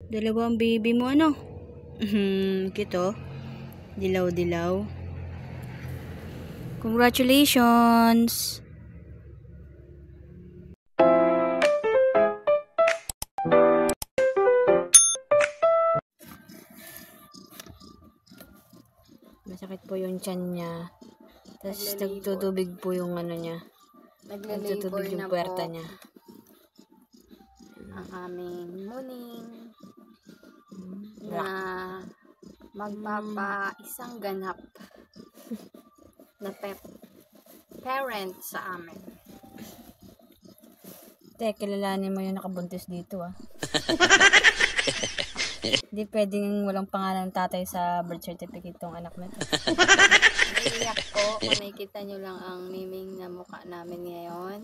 Dalawang baby mo, ano? Kito. Dilaw-dilaw. Congratulations! Masakit po yung tiyan niya. Tapos nagtutubig po yung ano niya. Nagtutubig yung puwerta niya. Ang aming muning na magpapa-isang ganap na parent sa amin. Kilalanin mo yung nakabuntis dito, ah. Hindi pwedeng walang pangalan ng tatay sa birth certificate tong anak na to. Naiiyak po. Kung nakikita nyo lang ang miming na mukha namin ngayon.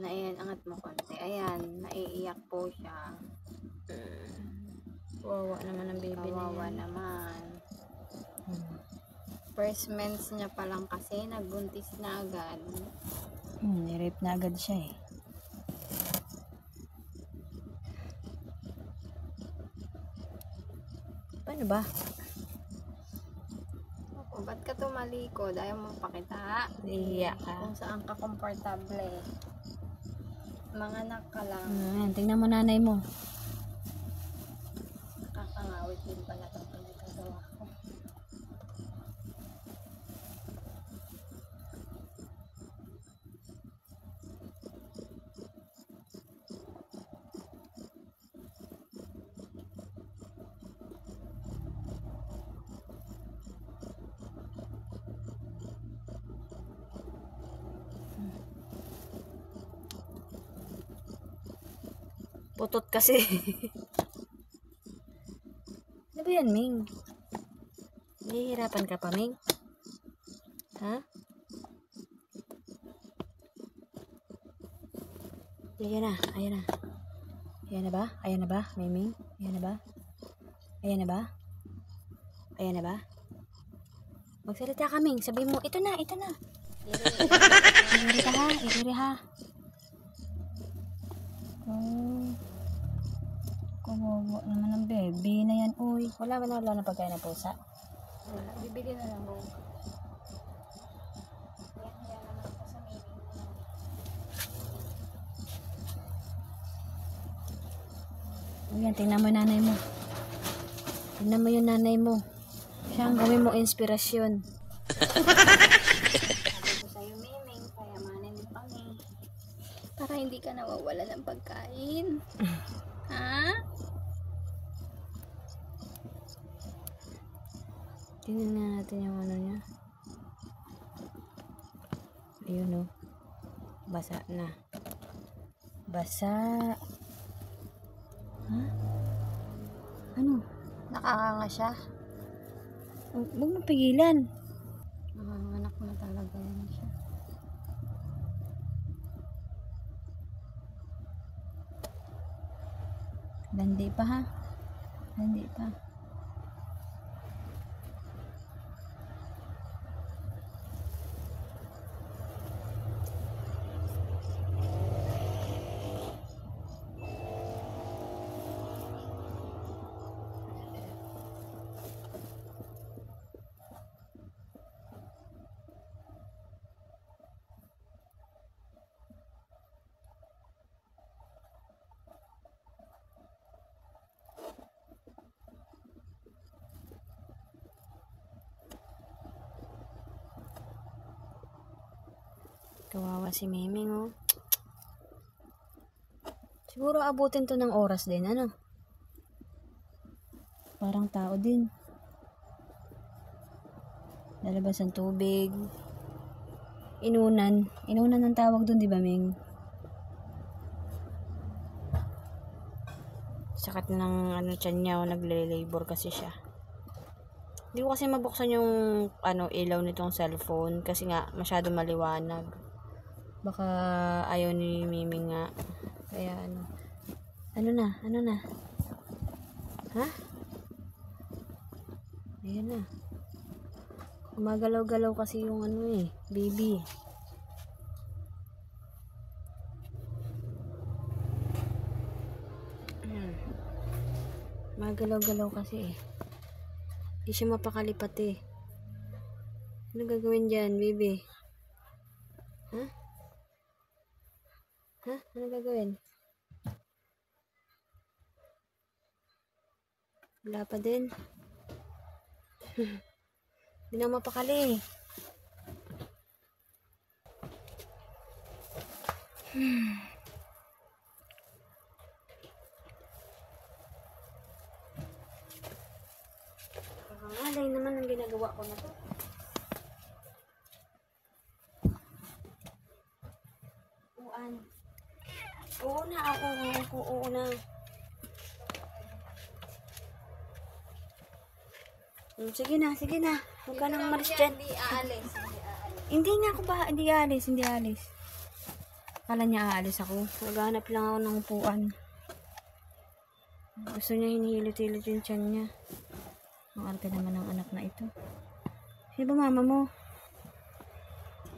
Na ayan, angat mo konti. Ayan, naiiyak po siya. Kawawa naman ang baby na Kawawa yan. naman. First months niya pa lang kasi, nagbuntis na agad. Ni-rape na agad siya, eh. Paano ba? Opo, ba't ka tumalikod? Ayaw mo pakita? Iiyak ka. Kung saan ka komportable. Mga anak ka lang. Ayan, tingnan mo nanay mo. Nakakangawit din pala itong pinagagawa ko. Putot kasi. Ano ba yan, Ming? Nahihirapan ka pa, Ming? Ha? Ayan na, ayan na. Ayan na ba? Ayan na ba, Ming? Ayan na ba? Ayan na ba? Ayan na ba? Magsalita ka, Ming. Sabi mo, ito na, ito na. Iri ha, iri ha. Kawawa naman ang baby na yan. Uy, wala na pagkain ng pusa. Wala, bibigyan na lang buong. Yan naman ako sa meeting. Ayan, tingnan mo yung nanay mo. Tingnan mo yung nanay mo. Siya ang gawin mo inspirasyon. Sabi ko sa'yo, Miming, payamanin mo kami. Para hindi ka nawawala ng pagkain. Ha? Tingnan nga natin yung ano niya. Ayun, oh. Basa na. Basa. Ha? Ano? Nakakanga siya. Huwag mo pigilan. Anak na talaga yan siya. Landi pa, ha? Landi pa. Kawawa si Miming, oh. Siguro abutin to ng oras din, ano? Parang tao din. Lalabas ang tubig. Inunan. Inunan ang tawag dun, di ba, Ming? Sakit ng ano tiyan niya, nagle-labor kasi siya. Hindi ko kasi mabuksan yung ilaw nitong cellphone kasi nga masyado maliwanag. Baka ayaw ni Miming nga. Kaya ano. Ano na? Ha? Ayan na. Gumagalaw-galaw kasi yung baby. Magalaw-galaw kasi eh. Di siya mapakalipat eh. Ano gagawin dyan, baby? Ha? Ha? Ano gagawin? Wala pa din. Hindi na mapakali. Kakangalay naman ang ginagawa ko na to. Uan. Oo na, oo na. Sige na, sige na. Huwag ka nang umalis dyan. Hindi aalis. Hindi nga ako ba, hindi aalis. Akala niya aalis ako. Naghanap lang ako ng upuan. Gusto niya hinihilit-hilit yung tiyan niya. Ang arte naman ng anak na ito. Sino ba mama mo?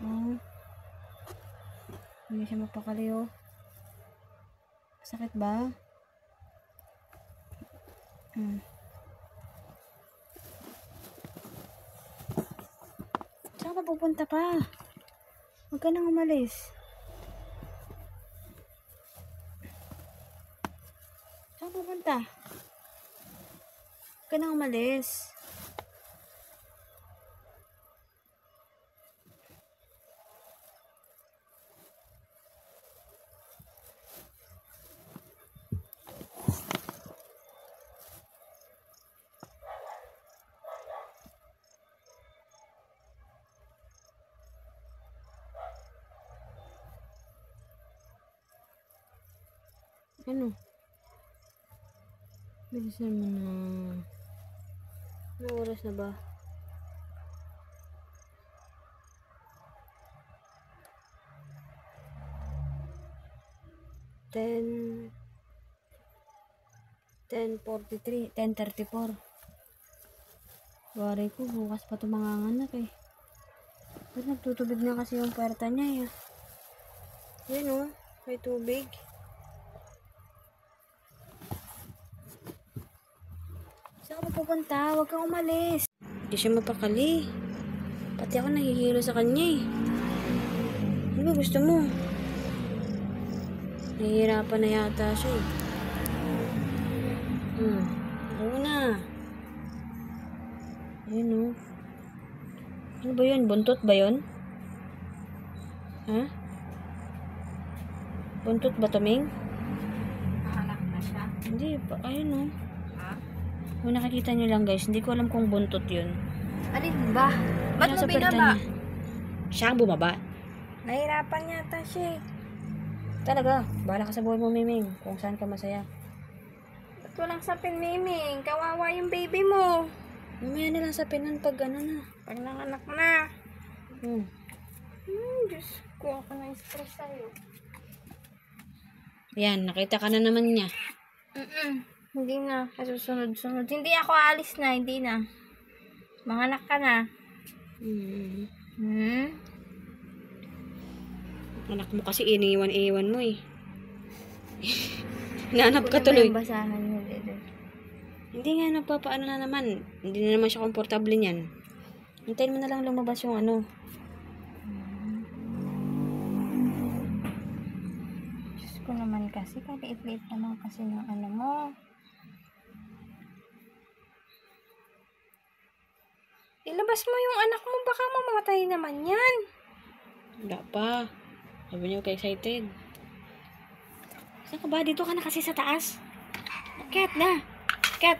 Oh. Hindi siya mapakali oh. Sakit ba? Saan ka pupunta pa? Huwag ka nang umalis. Saan ka pupunta? Huwag ka nang umalis. Ano? Bilisan mo na. Ano oras na ba? 10:34. Wari ko, bukas pa ito manganganak eh. Ba't nagtutubig na kasi yung puwerta niya eh. Yan oh, may tubig. Saan ka pupunta? Huwag kang umalis. Hindi siya mapakali. Pati ako nahihilo sa kanya eh. Ano ba gusto mo? Nahihirapan na yata siya eh. Oo na. Ayun oh. Ano ba yun? Buntot ba yun? Ha? Buntot ba, Toming? Anak na siya. Hindi pa. Ayun oh. Ha? Kung nakikita nyo lang guys, hindi ko alam kung buntot yun. Alin ba? Ba't mo Nasa puwerta binaba? niya. Siya ang bumaba. Nahirapan yata siya eh. Talaga, bahala ka sa buhay mo, Miming. Kung saan ka masaya. Ba't walang sapin, Miming? Kawawa yung baby mo. Mamaya na lang sa pinan pag ano na. Pag nanganak na. Diyos ko, ako na-stress sa'yo. Yan, nakita ka na naman niya. Hindi na. Kasusunod-sunod. Hindi ako aalis na. Hindi na. Manganak ka na. Anak mo kasi iniwan mo eh. Nanap ka tuloy. Basahan niyo dito. Hindi nga, nagpapaano na naman. Hindi na naman siya komportable niyan. Hintayin mo na lang lumabas yung ano. Diyos ko naman kasi. Kaliit-liit naman kasi ng ano mo. Ilabas mo yung anak mo. Baka mamamatay naman yan. Wala pa. Sabi niyo kay excited. Saan ka ba? Dito ka na kasi sa taas. Kat na. Kat.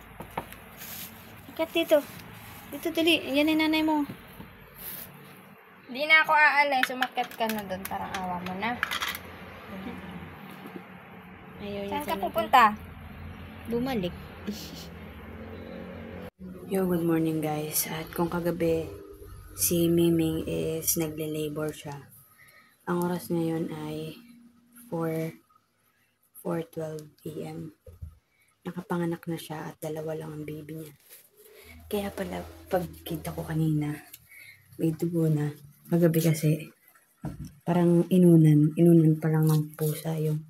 Kat dito. Dito dali. Yan ay nanay mo. Hindi na ako aalis. Umakyat ka na doon. Parang awa mo na. Ayaw niya Saan ka talaga. pupunta? Bumalik. Yo, good morning guys. At kung kagabi si Miming is nagle-labor siya. Ang oras ngayon ay 4:12 p.m. Nakapanganak na siya at 2 lang ang baby niya. Kaya pala pagkita ko kanina, may dugo na. Kagabi kasi parang inunan pa lang ng pusa yung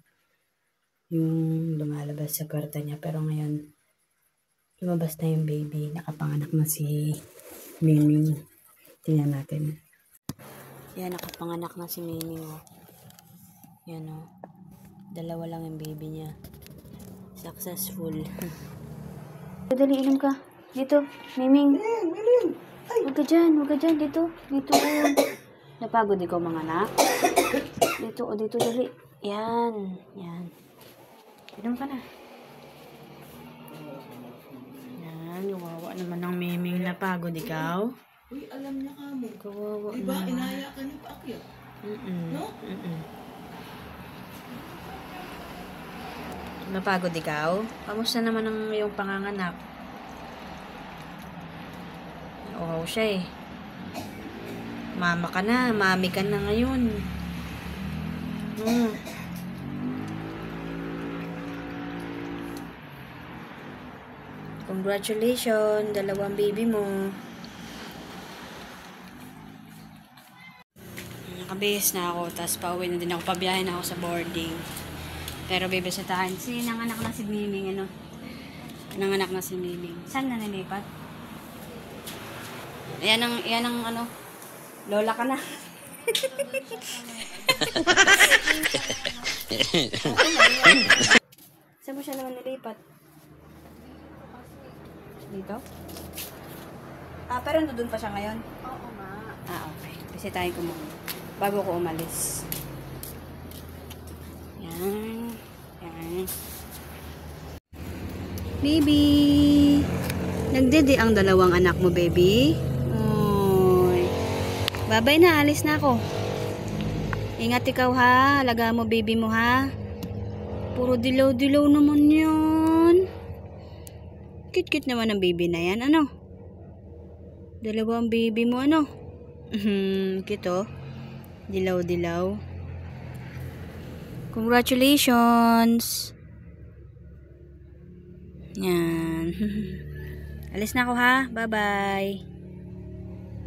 lumalabas sa puwerta niya. Pero ngayon Lumabas na yung baby. Nakapanganak na si Miming. Tingnan natin. Yan, nakapanganak na si Miming. Oh. Yan o. Oh. Dalawa lang yung baby niya. Successful. Dali, inom ka. Dito, Miming. Huwag ka dyan. Dito. Napagod ikaw mga anak. Dito, dali. Yan. Inom ka na. Yan, kawawa naman ng Miming. Napagod ikaw. Uy, alam niya ka mo. Kawawa Diba, naman. inaya ka niyo pa akyat. No? Napagod ikaw? Kamusta naman ang iyong panganganak? Uhaw siya eh. Mama ka na, mami ka na ngayon. Congratulations, dalawang baby mo. Nakabihis na ako, tapos pauwi na din ako, pabiyahin ako sa boarding. Pero bibisitahin. Nanganak na si Miming, ano? Nanganak na si Miming. Saan na nilipat? Yan ang ano, lola ka na. Saan mo siya naman nilipat? Dito? Pero nandun pa siya ngayon? Oo nga. Okay. Bisitahin ko muna. Bago ko umalis. Yan. Baby! Nagdede ang dalawang anak mo, baby. Oy. Babay na, alis na ako. Ingat ikaw ha. Alagaan mo baby mo ha. Puro dilaw-dilaw naman yan. Cute-cute naman ang baby na yan. Ano? Dalawang baby mo, ano? Cute oh. Dilaw-dilaw. Congratulations! Yan. Alis na ako ha. Bye-bye.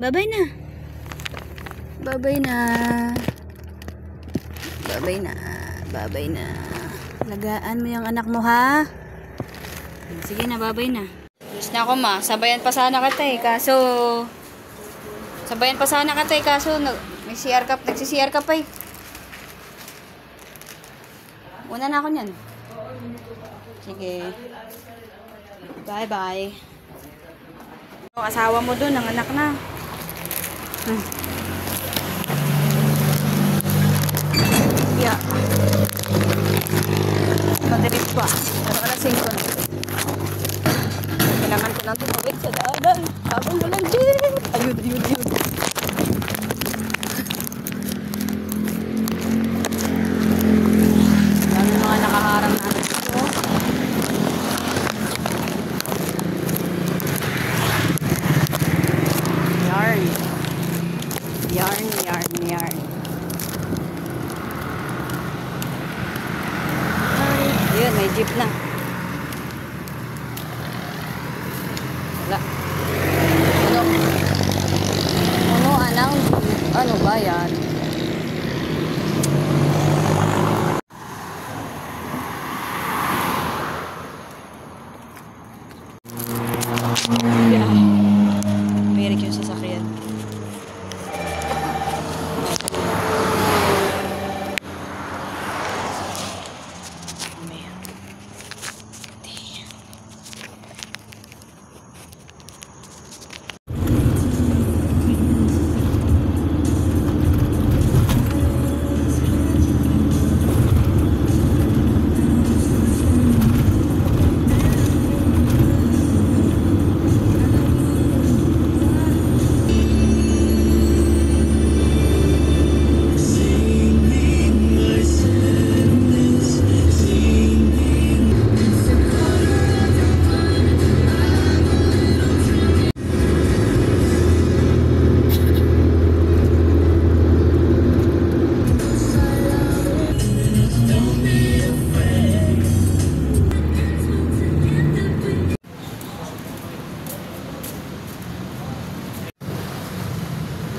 Bye-bye na. Bye-bye na. Lagaan mo yung anak mo ha. Sige na, bye-bye na. Alis na ako ma. Sabayan pa sana kita eh. Kaso may CR ka, nagsi-CR ka pa eh. Una na ako niyan. Sige. Bye-bye. Asawa mo dun, ang anak na. Yeah. Madalit pa. Pero alasing ko na. Kailangan ko lang tumawid sa daanan. Habang walang jeep. Ayun. Dami mga nakaharang na anak ko. Yarn. Ayun, may jeep na. Wala. Ano ba yan? Merik yung sasakyan.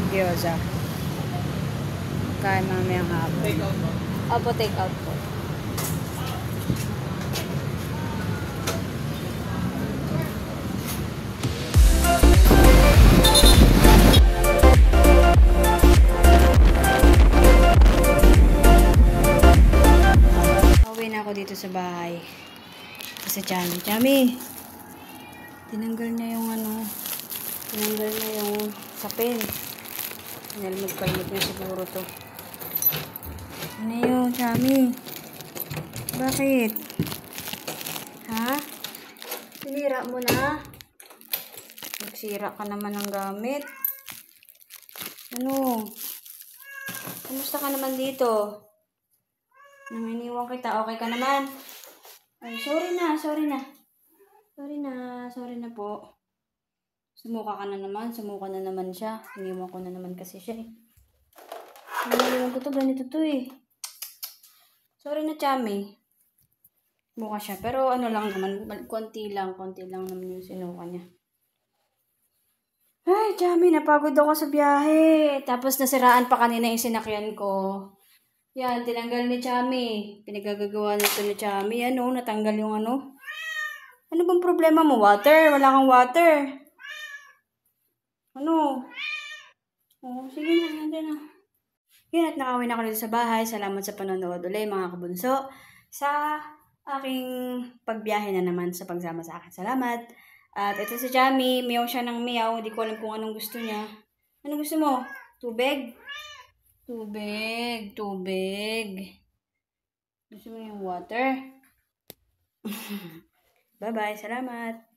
Gyoza. Kain mamayang hapon. Take out mo. Opo, take out po. sa bahay. Kasi Chami, tinanggal niya yung tinanggal niya yung sapin. Nalmag-kalmag na siguro to. Ano yun, Chami? Bakit? Ha? Sinira mo na? Nagsira ka naman ng gamit. Ano? Kumusta ka naman dito? Nang iniwan kita, okay ka naman? Ay, sorry na. Sorry na po. Sumuka na naman siya. Iniwan ko na naman kasi siya eh. Iniwan ko to, ganito to eh. Sorry na, Chami. Sumuka siya. Pero ano lang naman, konti lang naman yung sinuka niya. Ay, Chami, napagod ako sa biyahe. Tapos nasiraan pa kanina yung sinakyan ko. Yan, tinanggal ni Chami. Pinagagagawa nito ni Chami. Natanggal yung ano. Ano bang problema mo? Water? Wala kang water. Ano? Oh, sige na, nandiyan na. Yan, at nakawin ako dito sa bahay. Salamat sa panonood ulit, mga kabunso. Sa aking pagbiyahe na naman sa pagsama sa akin. Salamat. At ito si Chami, miyaw siya ng miyaw. Hindi ko alam kung anong gusto niya. Ano gusto mo? Tubig? Tubig. Gusto mo yung water? Bye-bye. Salamat.